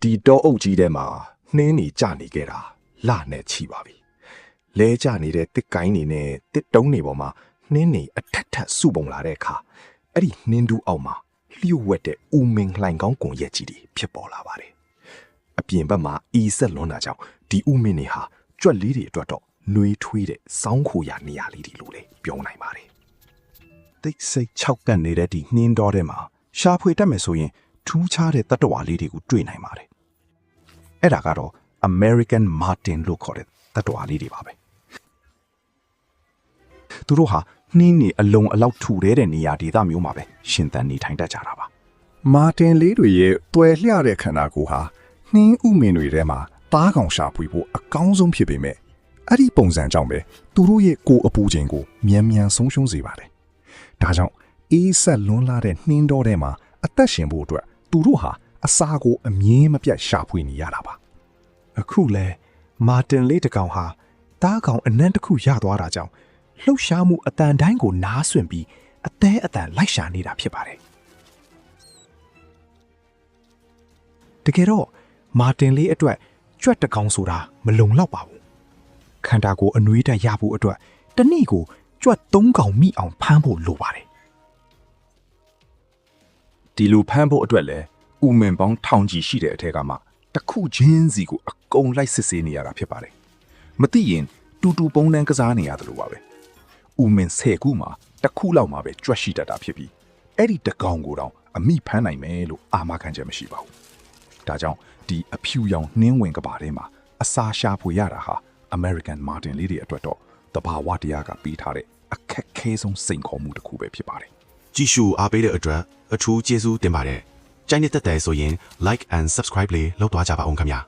ဒီတော့အုပ်ကြီးထဲမှာနှင်းနေကြနေခဲ့တာလနဲ့ချီပါပြီလဲကျနေတဲ့တစ်ကိုင်းနေနဲ့တစ်တုံးနေပေါ်မှာနှင်းနေအထက်ထက်စုပုံလာတဲ့အခါအဲ့ဒီနှင်းတူးအောက်မှာလျှို့ဝှက်တဲ့ဦးမင်းလှိုင်ကောင်းကွန်ရက်ကြီးတွေဖြစ်ပေါ်လာပါတယ်အပြင်ဘက်မှာအီဆက်လွန်းတာကြောင့်ဒီဦးမင်းနေဟာကြွက်လေးတွေအတွက်တော့နှွေးထွေးတဲ့စောင်းခိုရနေရာလေးတွေလို့လည်းပြောနိုင်ပါတယ်တိတ်ဆိတ်6ကန့်နေတဲ့ဒီနှင်းတော်ထဲမှာရှာဖွေတတ်မယ်ဆိုရင်ထူးခြားတဲ့တတ္တဝါလေးတွေကိုတွေ့နိုင်ပါတယ်အဲ့ဒါကတော့ American Martin လို့ခေါ်တဲ့တတ္တဝါလေးတွေပါပဲသူတို့ဟာနှင်းနေအလုံးအလောက်ထူတဲ့နေရာဒေသမျိုးမှာပဲရှင်သန်နေထိုင်တတ်ကြတာပါမာတင်လေးတွေရဲ့တွယ်လျတဲ့ခန္ဓာကိုယ်ဟာနှင်းဥမင်တွေထဲမှာသားကောင်ရှာဖွေဖို့အကောင်းဆုံးဖြစ်ပေမဲ့အဲ့ဒီပုံစံကြောင့်ပဲသူတို့ရဲ့ကိုယ်အပူချိန်ကိုမြန်မြန်ဆုံးရှုံးစေပါတယ်ဒါကြောင့်အေးဆက်လွန်းလာတဲ့နှင်းတော်ထဲမှာအသက်ရှင်ဖို့အတွက်သူတို့ဟာအစာကိုအမြဲမပြတ်ရှာဖွေနေရတာပါအခုလဲမာတင်လေးတစ်ကောင်ဟာသားကောင်အနံ့တစ်ခုရသွားတာကြောင့်လှုပ်ရှားမှုအတန်တိုင်းကိုနားဆွင့်ပြီးအသေးအတန်လိုက်ရှာနေတာဖြစ်ပါတယ်တကယ်တော့မာတင်လေးအတွက်ကြွက်တစ်ကောင်ဆိုတာမလုံလောက်ပါဘူးခန္ဓာကိုယ်အနွေးတက်ရဖို့အတွက်တနေ့ကိုကြွက်3ကောင်မိအောင်ဖမ်းဖို့လိုပါတယ်ဒီလိုဖမ်းဖို့အတွက်လည်းဥမင်ပေါင်းထောင်ချီရှိတဲ့အထက်ကမှတစ်ခုချင်းစီကိုအကုန်လိုက်စစ်ဆေးနေရတာဖြစ်ပါတယ်မသိရင်တူတူပုံနှန်းကစားနေရတယ်လို့ပါပဲဥမင်10ခုမှာတစ်ခုလောက်မှပဲကြွက်ရှိတတ်တာဖြစ်ပြီးအဲ့ဒီတကောင်ကိုတော့အမိဖမ်းနိုင်မယ်လို့အာမခံချက်မရှိပါဘူးဒါကြောင့်ဒီအဖြူရောင်နှင်းဝင်ကဘာထဲမှာအစာရှာဖွေရတာဟာ American Martin လေးတွေအတွက်တော့တဘာဝတရားကပေးထားတဲ့အခက်ခဲဆုံးစိန်ခေါ်မှုတစ်ခုပဲဖြစ်ပါတယ်ကြည့်ရှုအားပေးတဲ့အတွက်အထူးကျေးဇူးတင်ပါတယ်ကြိုက်နေတဲ့တဲ့ဆိုရင် like and subscribe လေးလုပ်သွားကြပါအောင်ခင်ဗျာ